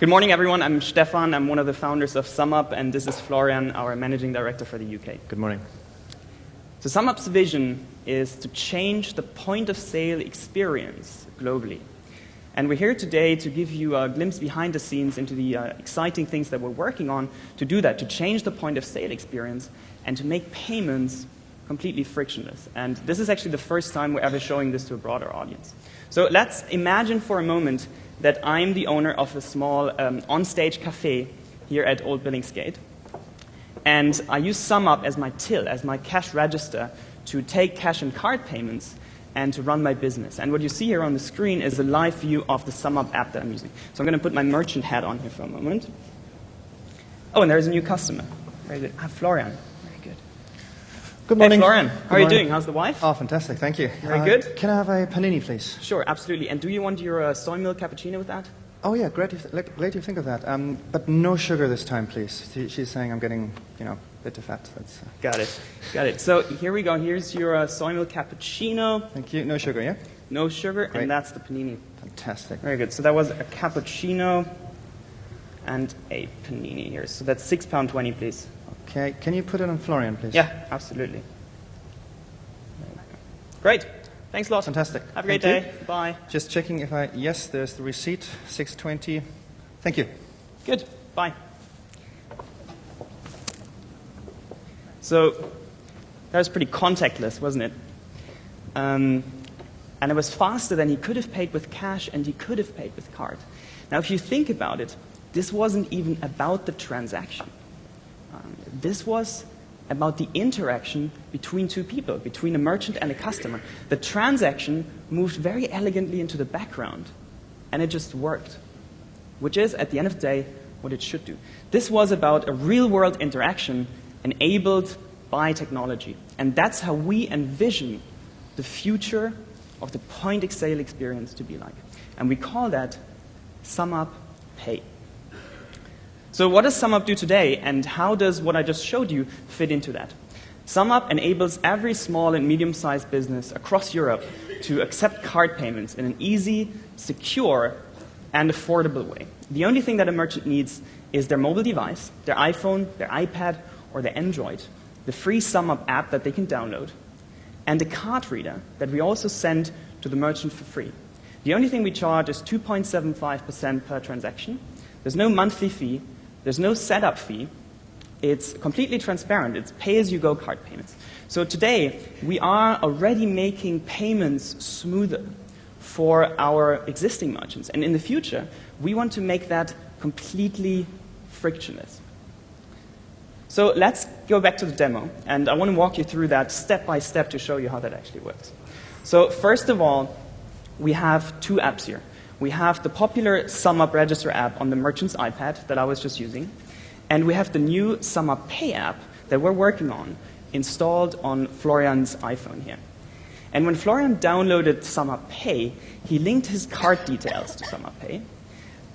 Good morning, everyone. I'm Stefan. I'm one of the founders of SumUp, and this is Florian, our managing director for the UK. Good morning. So SumUp's vision is to change the point-of-sale experience globally. And we're here today to give you a glimpse behind the scenes into the exciting things that we're working on to do that, to change the point-of-sale experience and to make payments completely frictionless. And this is actually the first time we're ever showing this to a broader audience. So let's imagine for a moment that I'm the owner of a small on-stage cafe here at Old Billingsgate. And I use SumUp as my till, as my cash register, to take cash and card payments and to run my business. And what you see here on the screen is a live view of the SumUp app that I'm using. So I'm going to put my merchant hat on here for a moment. Oh, and there's a new customer. Very good. Florian. Very good. Good morning. Hey, Florian. How are you doing? How's the wife? Oh, fantastic. Thank you. Very good. Can I have a panini, please? Sure, absolutely. And do you want your soy milk cappuccino with that? Oh, yeah. Glad you think of that. But no sugar this time, please. She's saying I'm getting, a bit too fat. That's, Got it. Got it. So here we go. Here's your soy milk cappuccino. Thank you. No sugar, yeah? No sugar, Great. and that's the panini. Fantastic. Very good. So that was a cappuccino and a panini here. So that's £6.20, please. Okay. Can you put it on Florian, please? Yeah, absolutely. Great. Thanks a lot. Fantastic. Have a great Thank day. you. Bye. Just checking if yes, there's the receipt, 620. Thank you. Good. Bye. So that was pretty contactless, wasn't it? And it was faster than he could have paid with cash and he could have paid with card. Now, if you think about it, this wasn't even about the transaction. This was about the interaction between two people, between a merchant and a customer. The transaction moved very elegantly into the background, and it just worked, which is, at the end of the day, what it should do. This was about a real-world interaction enabled by technology, and that's how we envision the future of the point-of-sale experience to be like. And we call that SumUp Pay. So what does SumUp do today, and how does what I just showed you fit into that? SumUp enables every small and medium-sized business across Europe to accept card payments in an easy, secure, and affordable way. The only thing that a merchant needs is their mobile device, their iPhone, their iPad, or their Android, the free SumUp app that they can download, and a card reader that we also send to the merchant for free. The only thing we charge is 2.75% per transaction. There's no monthly fee. There's no setup fee. It's completely transparent. It's pay-as-you-go card payments. So today, we are already making payments smoother for our existing merchants. And in the future, we want to make that completely frictionless. So let's go back to the demo. And I want to walk you through that step by step to show you how that actually works. So first of all, we have two apps here. We have the popular SumUp Register app on the merchant's iPad that I was just using, and we have the new SumUp Pay app that we're working on installed on Florian's iPhone here. And when Florian downloaded SumUp Pay, he linked his card details to SumUp Pay,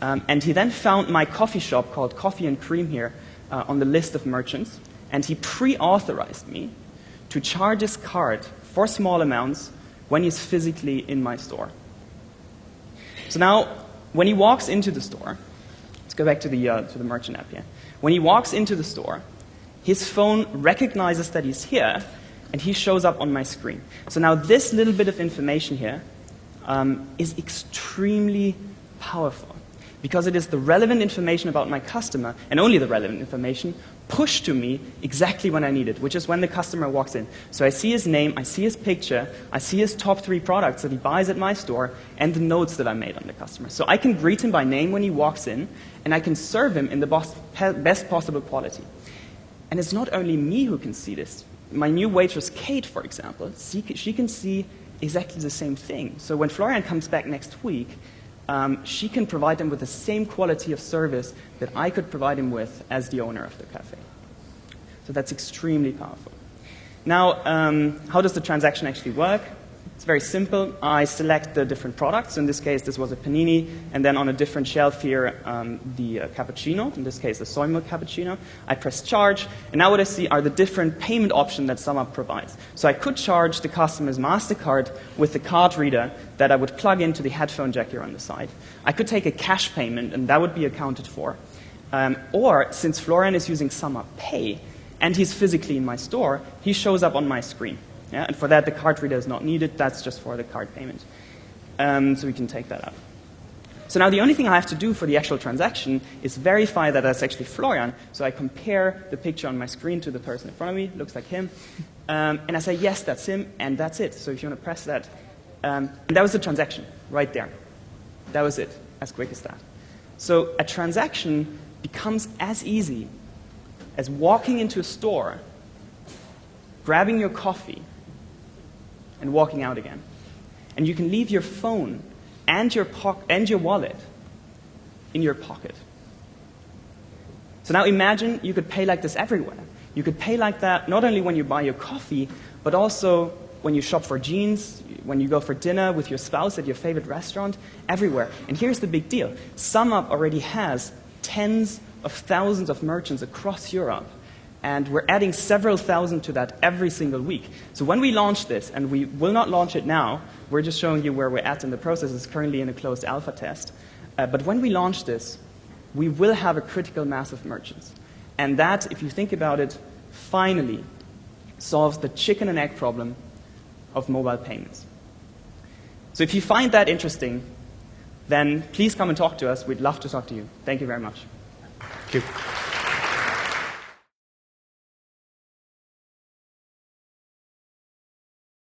and he then found my coffee shop called Coffee and Cream here on the list of merchants, and he pre-authorized me to charge his card for small amounts when he's physically in my store. So now, when he walks into the store, let's go back to the merchant app here. When he walks into the store, his phone recognizes that he's here, and he shows up on my screen. So now this little bit of information here is extremely powerful, because it is the relevant information about my customer, and only the relevant information, pushed to me exactly when I need it, which is when the customer walks in. So I see his name, I see his picture, I see his top 3 products that he buys at my store, and the notes that I made on the customer. So I can greet him by name when he walks in, and I can serve him in the best possible quality. And it's not only me who can see this. My new waitress, Kate, for example, she can see exactly the same thing. So when Florian comes back next week, she can provide him with the same quality of service that I could provide him with as the owner of the cafe. So that's extremely powerful. Now, how does the transaction actually work? It's very simple. I select the different products. In this case, this was a panini, and then on a different shelf here, the cappuccino, in this case, the soy milk cappuccino. I press charge, and now what I see are the different payment options that SumUp provides. So I could charge the customer's MasterCard with the card reader that I would plug into the headphone jack here on the side. I could take a cash payment, and that would be accounted for. Or, since Florian is using SumUp Pay, and he's physically in my store, he shows up on my screen. Yeah? And for that, the card reader is not needed. That's just for the card payment. So we can take that out. So now the only thing I have to do for the actual transaction is verify that that's actually Florian. So I compare the picture on my screen to the person in front of me. Looks like him. And I say, yes, that's him, and that's it. So if you want to press that. And that was the transaction right there. That was it, as quick as that. So a transaction becomes as easy as walking into a store, grabbing your coffee, and walking out again. And you can leave your phone and your wallet in your pocket. So now imagine you could pay like this everywhere. You could pay like that not only when you buy your coffee, but also when you shop for jeans, when you go for dinner with your spouse at your favorite restaurant, everywhere. And here's the big deal. SumUp already has tens of thousands of merchants across Europe. And we're adding several thousand to that every single week. So when we launch this, and we will not launch it now, we're just showing you where we're at in the process. It's currently in a closed alpha test. But when we launch this, we will have a critical mass of merchants. And that, if you think about it, finally solves the chicken and egg problem of mobile payments. So if you find that interesting, then please come and talk to us. We'd love to talk to you. Thank you very much. Thank you.